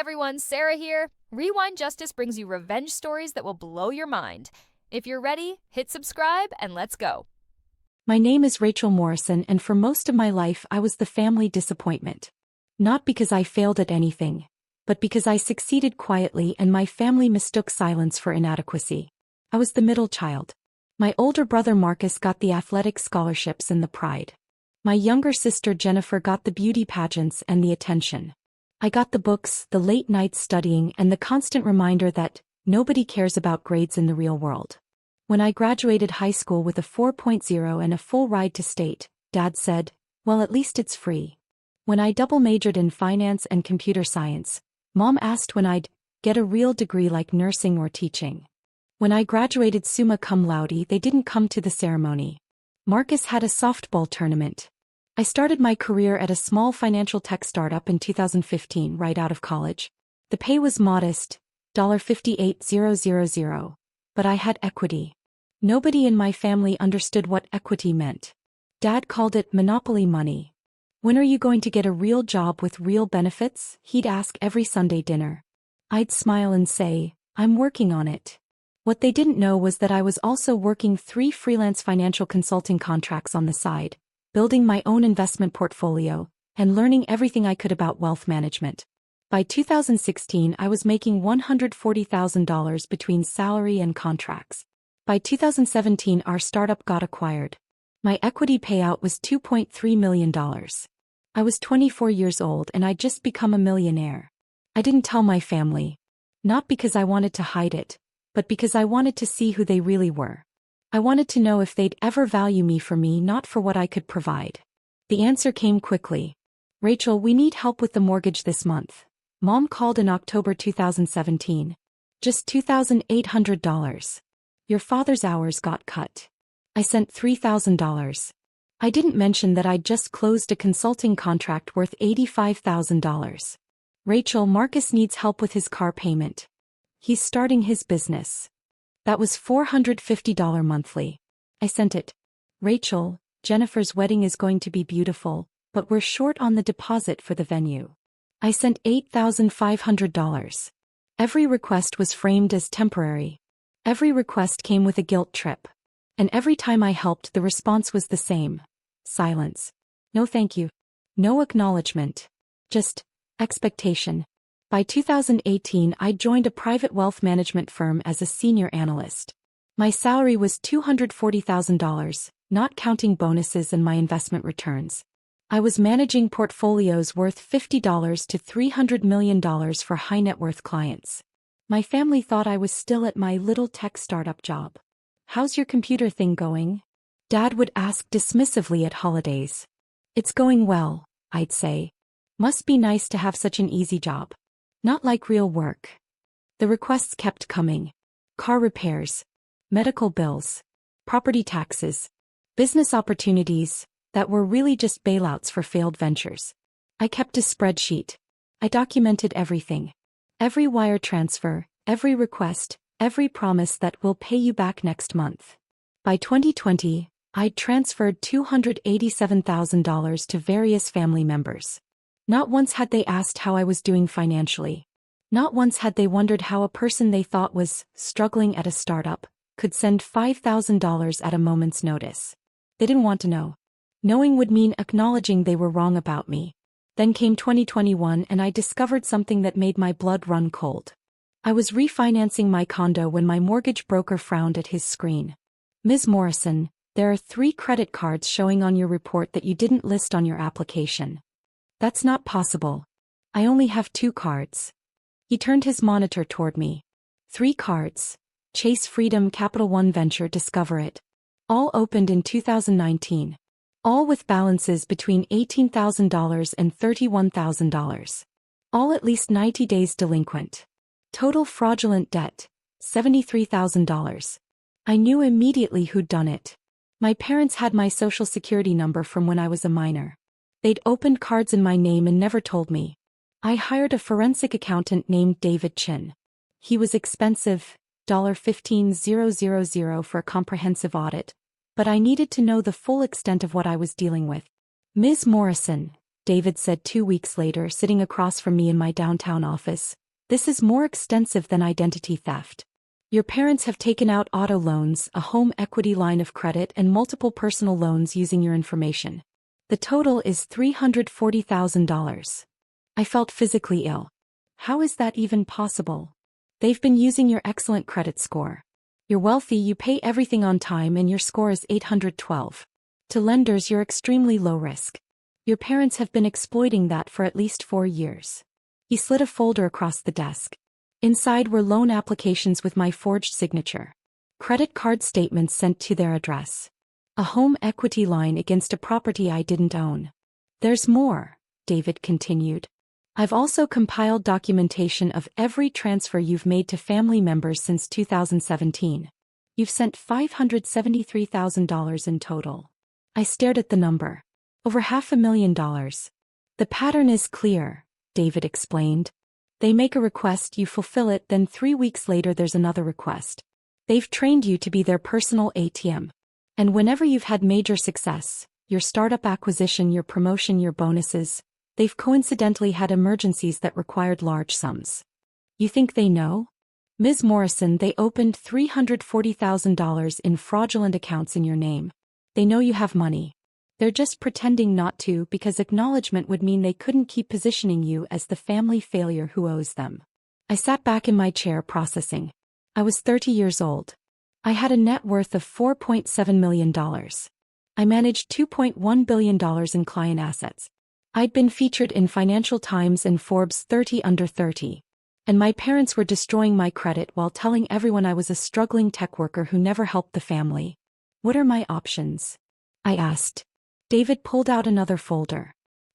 everyone, Sarah here. Rewind Justice brings you revenge stories that will blow your mind. If you're ready, hit subscribe and let's go. My name is Rachel Morrison, and for most of my life I was the family disappointment. Not because I failed at anything, but because I succeeded quietly and my family mistook silence for inadequacy. I was the middle child. My older brother Marcus got the athletic scholarships and the pride. My younger sister Jennifer got the beauty pageants and the attention. I got the books, the late nights studying, and the constant reminder that nobody cares about grades in the real world. When I graduated high school with a 4.0 and a full ride to state, Dad said, "Well, at least it's free." When I double majored in finance and computer science, Mom asked when I'd get a real degree like nursing or teaching. When I graduated summa cum laude, they didn't come to the ceremony. Marcus had a softball tournament. I started my career at a small financial tech startup in 2015 right out of college. The pay was modest, $58,000, but I had equity. Nobody in my family understood what equity meant. Dad called it monopoly money. "When are you going to get a real job with real benefits?" he'd ask every Sunday dinner. I'd smile and say, "I'm working on it." What they didn't know was that I was also working 3 freelance financial consulting contracts on the side, building my own investment portfolio, and learning everything I could about wealth management. By 2016, I was making $140,000 between salary and contracts. By 2017, our startup got acquired. My equity payout was $2.3 million. I was 24 years old and I'd just become a millionaire. I didn't tell my family. Not because I wanted to hide it, but because I wanted to see who they really were. I wanted to know if they'd ever value me, not for what I could provide. The answer came quickly. "Rachel, we need help with the mortgage this month." Mom called in October 2017. "Just $2,800. Your father's hours got cut." I sent $3,000. I didn't mention that I'd just closed a consulting contract worth $85,000. "Rachel, Marcus needs help with his car payment. He's starting his business." That was $450 monthly. I sent it. "Rachel, Jennifer's wedding is going to be beautiful, but we're short on the deposit for the venue." I sent $8,500. Every request was framed as temporary. Every request came with a guilt trip. And every time I helped, the response was the same. Silence. No thank you. No acknowledgement. Just expectation. By 2018, I joined a private wealth management firm as a senior analyst. My salary was $240,000, not counting bonuses and my investment returns. I was managing portfolios worth $50 to $300 million for high net worth clients. My family thought I was still at my little tech startup job. "How's your computer thing going?" Dad would ask dismissively at holidays. "It's going well," I'd say. "Must be nice to have such an easy job." Not like real work. The requests kept coming. Car repairs, medical bills, property taxes, business opportunities that were really just bailouts for failed ventures. I kept a spreadsheet. I documented everything. Every wire transfer, every request, every promise that "we'll pay you back next month." By 2020, I'd transferred $287,000 to various family members. Not once had they asked how I was doing financially. Not once had they wondered how a person they thought was struggling at a startup could send $5,000 at a moment's notice. They didn't want to know. Knowing would mean acknowledging they were wrong about me. Then came 2021 and I discovered something that made my blood run cold. I was refinancing my condo when my mortgage broker frowned at his screen. "Ms. Morrison, there are 3 credit cards showing on your report that you didn't list on your application." "That's not possible. I only have 2 cards. He turned his monitor toward me. 3 cards. Chase Freedom, Capital One Venture, Discover It. All opened in 2019. All with balances between $18,000 and $31,000. All at least 90 days delinquent. Total fraudulent debt, $73,000. I knew immediately who'd done it. My parents had my social security number from when I was a minor. They'd opened cards in my name and never told me. I hired a forensic accountant named David Chin. He was expensive, $15,000 for a comprehensive audit, but I needed to know the full extent of what I was dealing with. "Ms. Morrison, David said 2 weeks later, sitting across from me in my downtown office. This is more extensive than identity theft. Your parents have taken out auto loans, a home equity line of credit, and multiple personal loans using your information. The total is $340,000. I felt physically ill. How is that even possible? They've been using your excellent credit score. You're wealthy, you pay everything on time, and your score is 812. To lenders, you're extremely low risk. Your parents have been exploiting that for at least 4 years. He slid a folder across the desk. Inside were loan applications with my forged signature. Credit card statements sent to their address. A home equity line against a property I didn't own. There's more, David continued. I've also compiled documentation of every transfer you've made to family members since 2017. You've sent $573,000 in total. I stared at the number. Over $500,000. The pattern is clear, David explained. They make a request, you fulfill it, then 3 weeks later there's another request. They've trained you to be their personal ATM. And whenever you've had major success, your startup acquisition, your promotion, your bonuses, they've coincidentally had emergencies that required large sums. You think they know? Ms. Morrison, they opened $340,000 in fraudulent accounts in your name. They know you have money. They're just pretending not to because acknowledgement would mean they couldn't keep positioning you as the family failure who owes them. I sat back in my chair processing. I was 30 years old. I had a net worth of $4.7 million. I managed $2.1 billion in client assets. I'd been featured in Financial Times and Forbes 30 Under 30. And my parents were destroying my credit while telling everyone I was a struggling tech worker who never helped the family. What are my options? I asked. David pulled out another folder.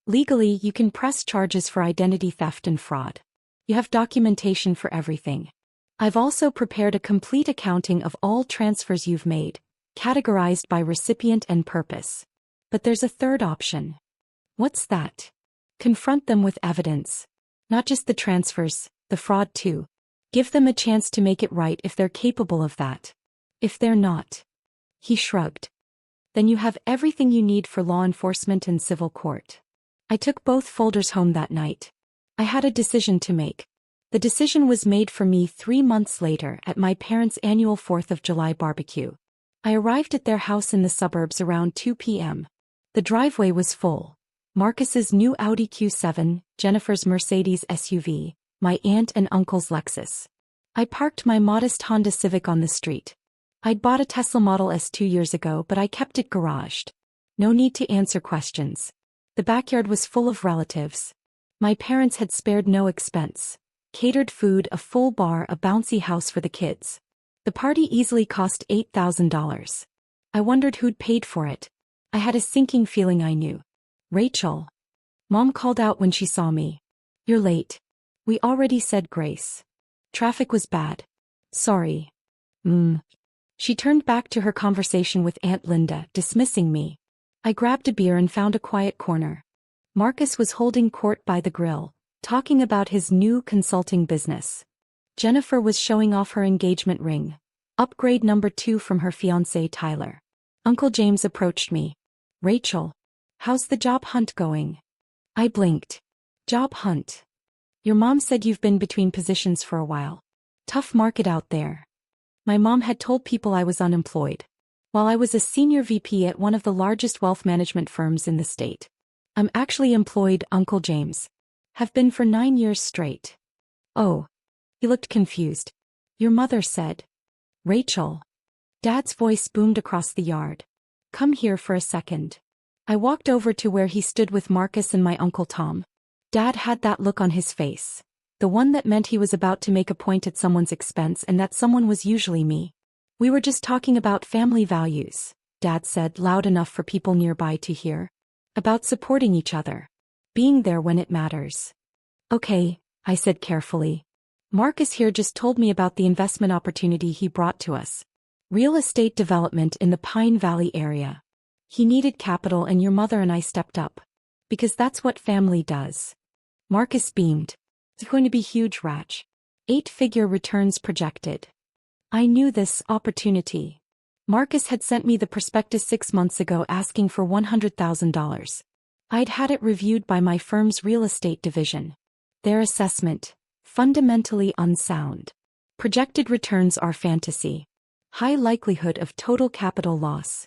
Legally, you can press charges for identity theft and fraud. You have documentation for everything. I've also prepared a complete accounting of all transfers you've made, categorized by recipient and purpose. But there's a third option. What's that? Confront them with evidence. Not just the transfers, the fraud too. Give them a chance to make it right if they're capable of that. If they're not. He shrugged. Then you have everything you need for law enforcement and civil court. I took both folders home that night. I had a decision to make. The decision was made for me 3 months later at my parents' annual 4th of July barbecue. I arrived at their house in the suburbs around 2 p.m. The driveway was full. Marcus's new Audi Q7, Jennifer's Mercedes SUV, my aunt and uncle's Lexus. I parked my modest Honda Civic on the street. I'd bought a Tesla Model S 2 years ago, but I kept it garaged. No need to answer questions. The backyard was full of relatives. My parents had spared no expense. Catered food, a full bar, a bouncy house for the kids. The party easily cost $8,000. I wondered who'd paid for it. I had a sinking feeling I knew. Rachel. Mom called out when she saw me. You're late. We already said grace. Traffic was bad. Sorry. She turned back to her conversation with Aunt Linda, dismissing me. I grabbed a beer and found a quiet corner. Marcus was holding court by the grill, talking about his new consulting business. Jennifer was showing off her engagement ring, upgrade number 2 from her fiancé Tyler. Uncle James approached me. Rachel, how's the job hunt going? I blinked. Job hunt? Your mom said you've been between positions for a while. Tough market out there. My mom had told people I was unemployed. While I was a senior VP at one of the largest wealth management firms in the state. I'm actually employed, Uncle James. Have been for 9 years straight. Oh. He looked confused. Your mother said. Rachel. Dad's voice boomed across the yard. Come here for a second. I walked over to where he stood with Marcus and my Uncle Tom. Dad had that look on his face. The one that meant he was about to make a point at someone's expense, and that someone was usually me. We were just talking about family values, Dad said, loud enough for people nearby to hear. About supporting each other. Being there when it matters. Okay, I said carefully. Marcus here just told me about the investment opportunity he brought to us. Real estate development in the Pine Valley area. He needed capital and your mother and I stepped up. Because that's what family does. Marcus beamed. It's going to be huge, Rach. 8-figure returns projected. I knew this opportunity. Marcus had sent me the prospectus 6 months ago asking for $100,000. I'd had it reviewed by my firm's real estate division. Their assessment: fundamentally unsound. Projected returns are fantasy. High likelihood of total capital loss.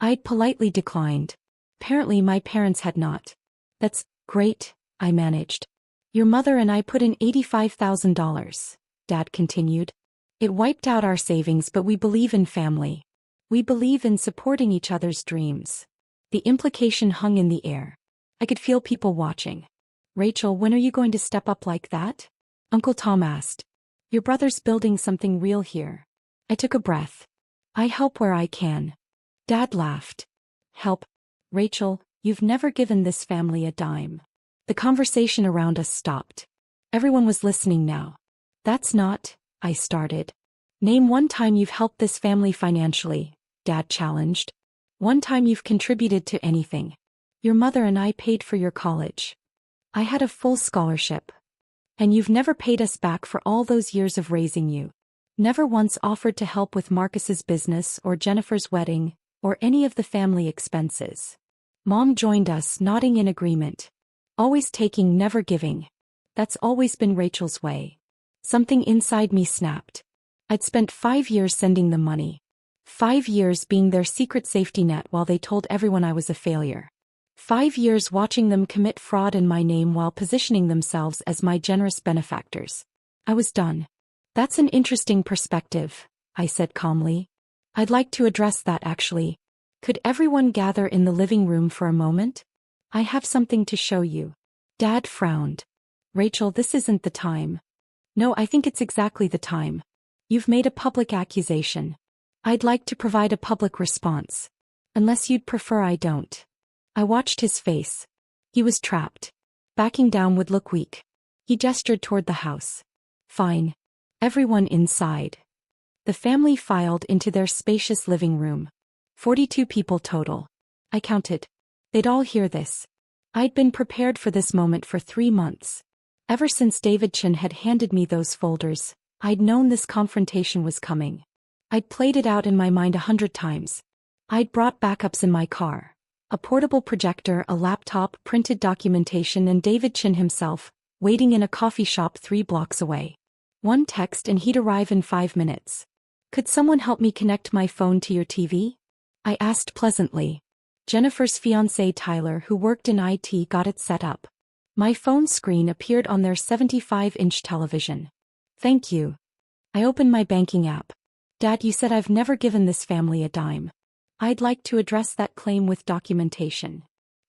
I'd politely declined. Apparently my parents had not. That's great, I managed. Your mother and I put in $85,000, Dad continued. It wiped out our savings, but we believe in family. We believe in supporting each other's dreams. The implication hung in the air. I could feel people watching. Rachel, when are you going to step up like that? Uncle Tom asked. Your brother's building something real here. I took a breath. I help where I can. Dad laughed. Help? Rachel, you've never given this family a dime. The conversation around us stopped. Everyone was listening now. That's not, I started. Name one time you've helped this family financially, Dad challenged. One time you've contributed to anything. Your mother and I paid for your college. I had a full scholarship. And you've never paid us back for all those years of raising you. Never once offered to help with Marcus's business or Jennifer's wedding, or any of the family expenses. Mom joined us, nodding in agreement. Always taking, never giving. That's always been Rachel's way. Something inside me snapped. I'd spent 5 years sending them money. 5 years being their secret safety net while they told everyone I was a failure. 5 years watching them commit fraud in my name while positioning themselves as my generous benefactors. I was done. That's an interesting perspective, I said calmly. I'd like to address that actually. Could everyone gather in the living room for a moment? I have something to show you. Dad frowned. Rachel, this isn't the time. No, I think it's exactly the time. You've made a public accusation. I'd like to provide a public response. Unless you'd prefer I don't. I watched his face. He was trapped. Backing down would look weak. He gestured toward the house. Fine. Everyone inside. The family filed into their spacious living room. 42 people total. I counted. They'd all hear this. I'd been prepared for this moment for 3 months. Ever since David Chin had handed me those folders, I'd known this confrontation was coming. I'd played it out in my mind 100 times. I'd brought backups in my car. A portable projector, a laptop, printed documentation, and David Chin himself, waiting in a coffee shop 3 blocks away. One text and he'd arrive in 5 minutes. Could someone help me connect my phone to your TV? I asked pleasantly. Jennifer's fiancé Tyler, who worked in IT, got it set up. My phone screen appeared on their 75-inch television. Thank you. I opened my banking app. Dad, you said I've never given this family a dime. I'd like to address that claim with documentation.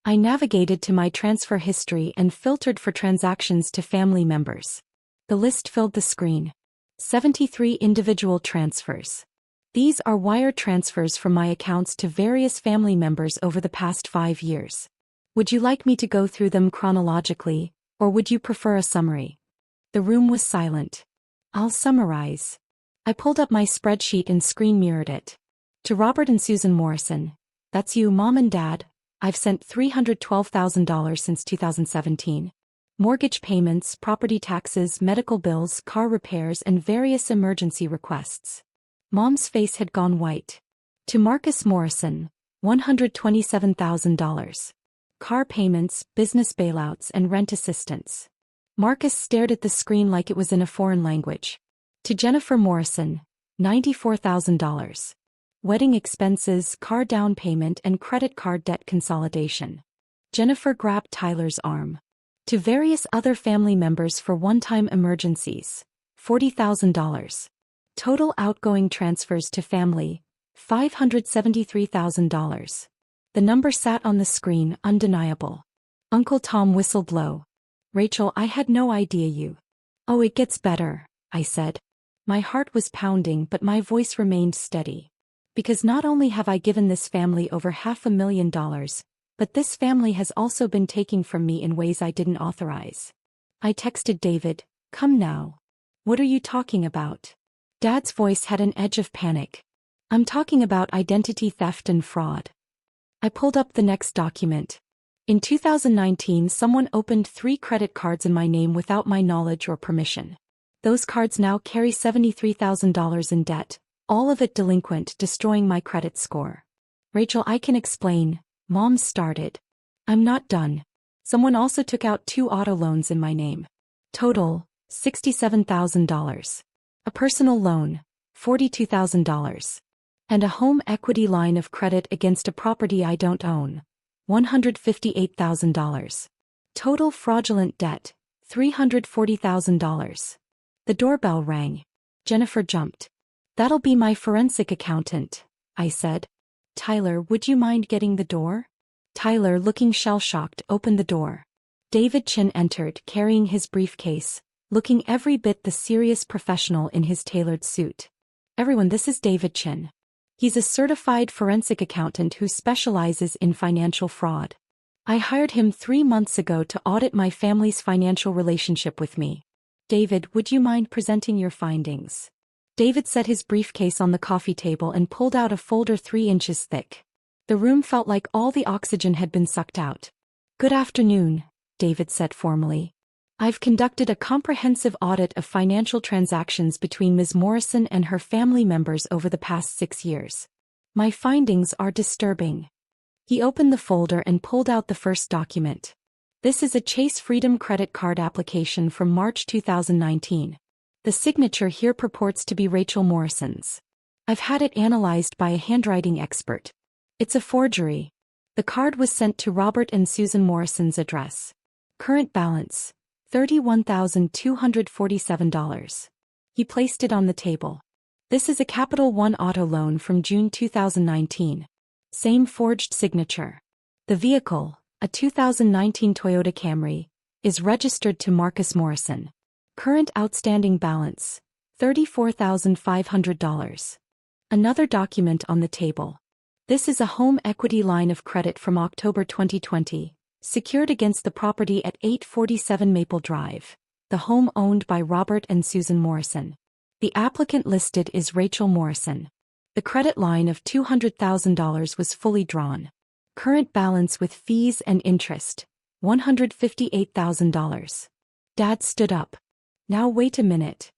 I navigated to my transfer history and filtered for transactions to family members. The list filled the screen. 73 individual transfers. These are wire transfers from my accounts to various family members over the past 5 years. Would you like me to go through them chronologically, or would you prefer a summary? The room was silent. I'll summarize. I pulled up my spreadsheet and screen mirrored it. To Robert and Susan Morrison, that's you, Mom and Dad, I've sent $312,000 since 2017. Mortgage payments, property taxes, medical bills, car repairs, and various emergency requests. Mom's face had gone white. To Marcus Morrison, $127,000. Car payments, business bailouts, and rent assistance. Marcus stared at the screen like it was in a foreign language. To Jennifer Morrison, $94,000. Wedding expenses, car down payment, and credit card debt consolidation. Jennifer grabbed Tyler's arm. To various other family members for one-time emergencies, $40,000. Total outgoing transfers to family, $573,000. The number sat on the screen, undeniable. Uncle Tom whistled low. Rachel, I had no idea you. Oh, it gets better, I said. My heart was pounding, but my voice remained steady. Because not only have I given this family over $500,000, but this family has also been taking from me in ways I didn't authorize. I texted David, come now. What are you talking about? Dad's voice had an edge of panic. I'm talking about identity theft and fraud. I pulled up the next document. In 2019, someone opened 3 credit cards in my name without my knowledge or permission. Those cards now carry $73,000 in debt, all of it delinquent, destroying my credit score. Rachel, I can explain, Mom started. I'm not done. Someone also took out 2 auto loans in my name. Total, $67,000. A personal loan, $42,000. And a home equity line of credit against a property I don't own, $158,000. Total fraudulent debt, $340,000. The doorbell rang. Jennifer jumped. That'll be my forensic accountant, I said. Tyler, would you mind getting the door? Tyler, looking shell-shocked, opened the door. David Chin entered, carrying his briefcase, looking every bit the serious professional in his tailored suit. Everyone, this is David Chin. He's a certified forensic accountant who specializes in financial fraud. I hired him 3 months ago to audit my family's financial relationship with me. David, would you mind presenting your findings? David set his briefcase on the coffee table and pulled out a folder 3 inches thick. The room felt like all the oxygen had been sucked out. Good afternoon, David said formally. I've conducted a comprehensive audit of financial transactions between Ms. Morrison and her family members over the past 6 years. My findings are disturbing. He opened the folder and pulled out the first document. This is a Chase Freedom credit card application from March 2019. The signature here purports to be Rachel Morrison's. I've had it analyzed by a handwriting expert. It's a forgery. The card was sent to Robert and Susan Morrison's address. Current balance, $31,247. He placed it on the table. This is a Capital One auto loan from June 2019. Same forged signature. The vehicle, a 2019 Toyota Camry, is registered to Marcus Morrison. Current outstanding balance, $34,500. Another document on the table. This is a home equity line of credit from October 2020, secured against the property at 847 Maple Drive, the home owned by Robert and Susan Morrison. The applicant listed is Rachel Morrison. The credit line of $200,000 was fully drawn. Current balance with fees and interest, $158,000. Dad stood up. Now wait a minute.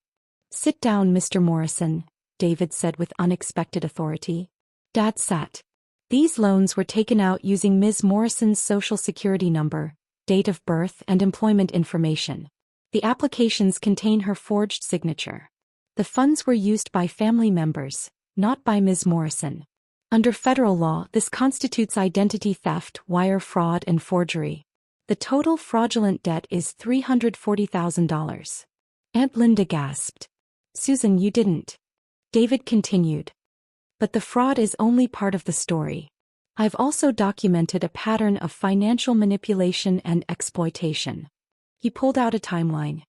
Sit down, Mr. Morrison, David said with unexpected authority. Dad sat. These loans were taken out using Ms. Morrison's social security number, date of birth and employment information. The applications contain her forged signature. The funds were used by family members, not by Ms. Morrison. Under federal law, this constitutes identity theft, wire fraud, and forgery. The total fraudulent debt is $340,000. Aunt Linda gasped. Susan, you didn't. David continued. But the fraud is only part of the story. I've also documented a pattern of financial manipulation and exploitation. He pulled out a timeline.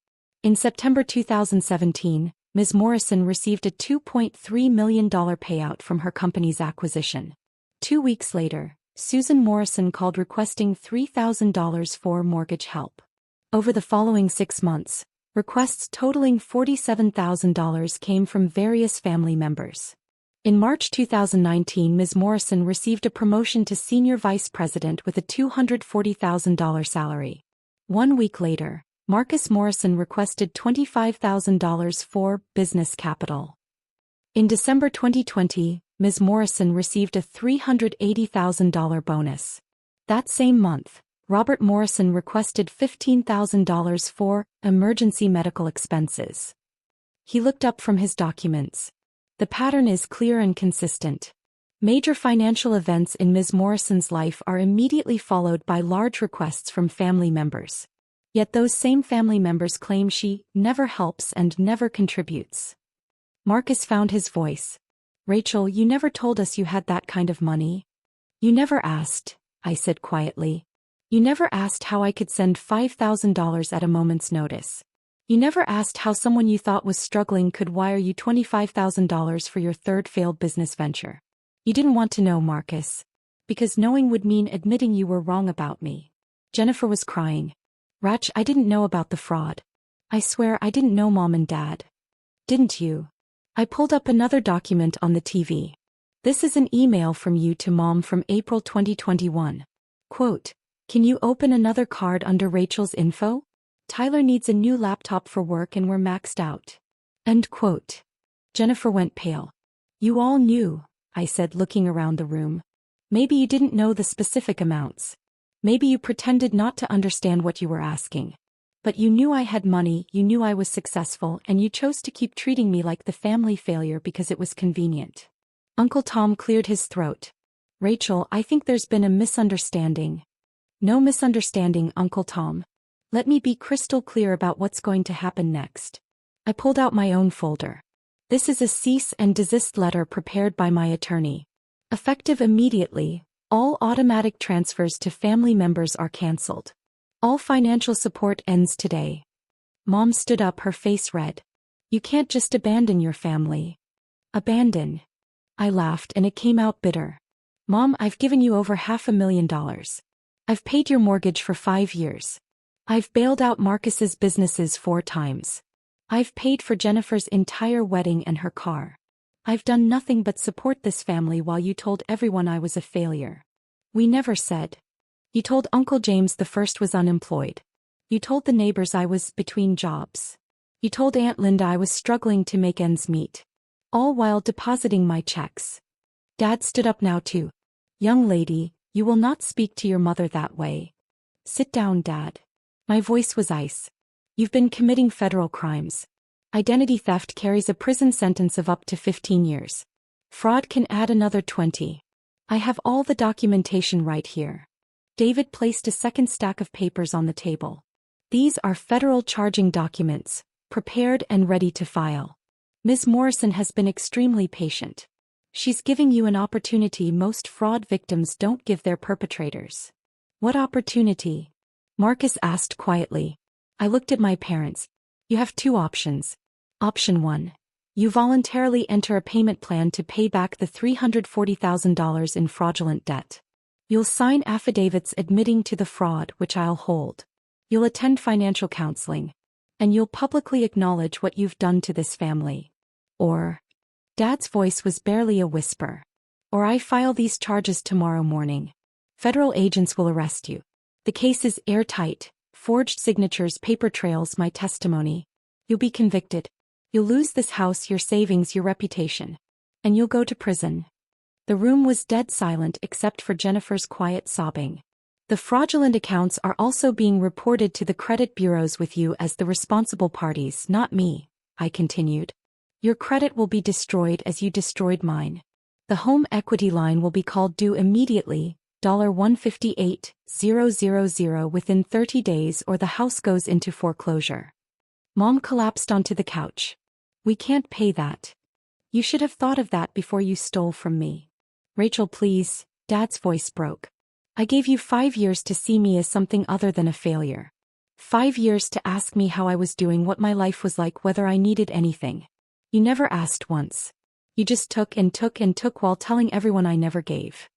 In September 2017, Ms. Morrison received a $2.3 million payout from her company's acquisition. 2 weeks later, Susan Morrison called requesting $3,000 for mortgage help. Over the following 6 months, requests totaling $47,000 came from various family members. In March 2019, Ms. Morrison received a promotion to senior vice president with a $240,000 salary. 1 week later, Marcus Morrison requested $25,000 for business capital. In December 2020, Ms. Morrison received a $380,000 bonus. That same month, Robert Morrison requested $15,000 for emergency medical expenses. He looked up from his documents. The pattern is clear and consistent. Major financial events in Ms. Morrison's life are immediately followed by large requests from family members. Yet those same family members claim she never helps and never contributes. Marcus found his voice. Rachel, you never told us you had that kind of money. You never asked, I said quietly. You never asked how I could send $5,000 at a moment's notice. You never asked how someone you thought was struggling could wire you $25,000 for your third failed business venture. You didn't want to know, Marcus. Because knowing would mean admitting you were wrong about me. Jennifer was crying. Rach, I didn't know about the fraud. I swear I didn't know Mom and Dad. Didn't you? I pulled up another document on the TV. This is an email from you to Mom from April 2021. Quote, can you open another card under Rachel's info? Tyler needs a new laptop for work and we're maxed out. End quote. Jennifer went pale. You all knew, I said looking around the room. Maybe you didn't know the specific amounts. Maybe you pretended not to understand what you were asking. But you knew I had money, you knew I was successful, and you chose to keep treating me like the family failure because it was convenient. Uncle Tom cleared his throat. Rachel, I think there's been a misunderstanding. No misunderstanding, Uncle Tom. Let me be crystal clear about what's going to happen next. I pulled out my own folder. This is a cease and desist letter prepared by my attorney. Effective immediately, all automatic transfers to family members are cancelled. All financial support ends today. Mom stood up, her face red. You can't just abandon your family. Abandon. I laughed and it came out bitter. Mom, I've given you over $500,000. I've paid your mortgage for 5 years. I've bailed out Marcus's businesses 4 times. I've paid for Jennifer's entire wedding and her car. I've done nothing but support this family while you told everyone I was a failure. We never said. You told Uncle James the first was unemployed. You told the neighbors I was between jobs. You told Aunt Linda I was struggling to make ends meet. All while depositing my checks. Dad stood up now too. Young lady, you will not speak to your mother that way. Sit down, Dad. My voice was ice. You've been committing federal crimes. Identity theft carries a prison sentence of up to 15 years. Fraud can add another 20. I have all the documentation right here. David placed a second stack of papers on the table. These are federal charging documents, prepared and ready to file. Ms. Morrison has been extremely patient. She's giving you an opportunity most fraud victims don't give their perpetrators. What opportunity? Marcus asked quietly. I looked at my parents. You have 2 options. Option 1. You voluntarily enter a payment plan to pay back the $340,000 in fraudulent debt. You'll sign affidavits admitting to the fraud, which I'll hold. You'll attend financial counseling. And you'll publicly acknowledge what you've done to this family. Or, Dad's voice was barely a whisper. Or I file these charges tomorrow morning. Federal agents will arrest you. The case is airtight, forged signatures, paper trails, my testimony. You'll be convicted. You'll lose this house, your savings, your reputation. And you'll go to prison. The room was dead silent except for Jennifer's quiet sobbing. The fraudulent accounts are also being reported to the credit bureaus with you as the responsible parties, not me, I continued. Your credit will be destroyed as you destroyed mine. The home equity line will be called due immediately, $158,000 within 30 days or the house goes into foreclosure. Mom collapsed onto the couch. We can't pay that. You should have thought of that before you stole from me. Rachel, please, Dad's voice broke. I gave you 5 years to see me as something other than a failure. 5 years to ask me how I was doing, what my life was like, whether I needed anything. You never asked once. You just took and took and took while telling everyone I never gave.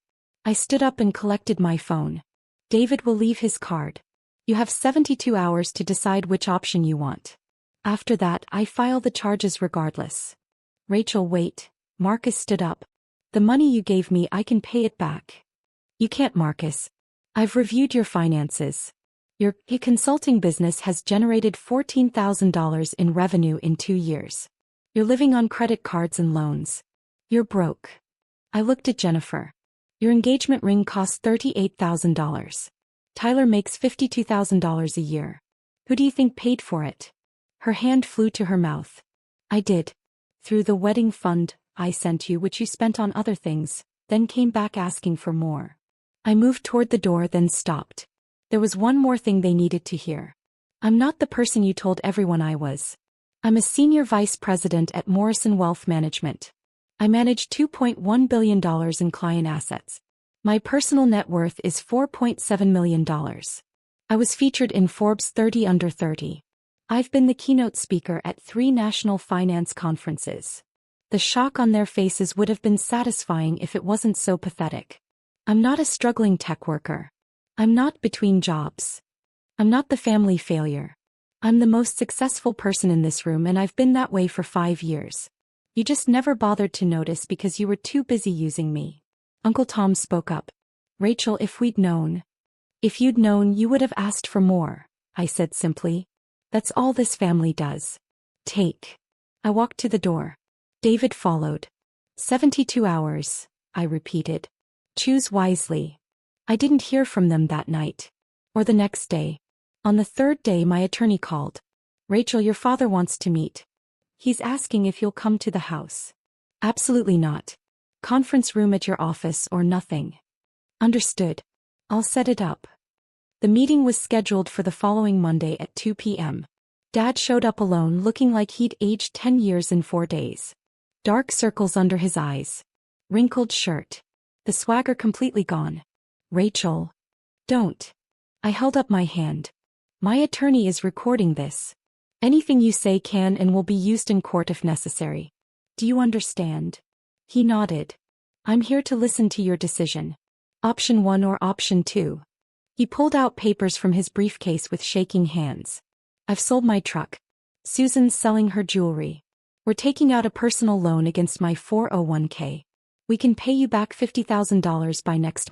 I stood up and collected my phone. David will leave his card. You have 72 hours to decide which option you want. After that, I file the charges regardless. Rachel, wait. Marcus stood up. The money you gave me, I can pay it back. You can't, Marcus. I've reviewed your finances. Your consulting business has generated $14,000 in revenue in 2 years. You're living on credit cards and loans. You're broke. I looked at Jennifer. Your engagement ring cost $38,000. Tyler makes $52,000 a year. Who do you think paid for it? Her hand flew to her mouth. I did. Through the wedding fund I sent you, which you spent on other things, then came back asking for more. I moved toward the door, then stopped. There was one more thing they needed to hear. I'm not the person you told everyone I was. I'm a senior vice president at Morrison Wealth Management. I manage $2.1 billion in client assets. My personal net worth is $4.7 million. I was featured in Forbes 30 Under 30. I've been the keynote speaker at 3 national finance conferences. The shock on their faces would have been satisfying if it wasn't so pathetic. I'm not a struggling tech worker. I'm not between jobs. I'm not the family failure. I'm the most successful person in this room, and I've been that way for 5 years. You just never bothered to notice because you were too busy using me. Uncle Tom spoke up. Rachel, if we'd known. If you'd known, you would have asked for more, I said simply. That's all this family does. Take. I walked to the door. David followed. 72 hours, I repeated. Choose wisely. I didn't hear from them that night. Or the next day. On the third day my attorney called. Rachel, your father wants to meet. He's asking if you'll come to the house. Absolutely not. Conference room at your office or nothing. Understood. I'll set it up. The meeting was scheduled for the following Monday at 2 p.m. Dad showed up alone looking like he'd aged 10 years in 4 days. Dark circles under his eyes. Wrinkled shirt. The swagger completely gone. Rachel. Don't. I held up my hand. My attorney is recording this. Anything you say can and will be used in court if necessary. Do you understand? He nodded. I'm here to listen to your decision. Option 1 or option 2. He pulled out papers from his briefcase with shaking hands. I've sold my truck. Susan's selling her jewelry. We're taking out a personal loan against my 401k. We can pay you back $50,000 by next month.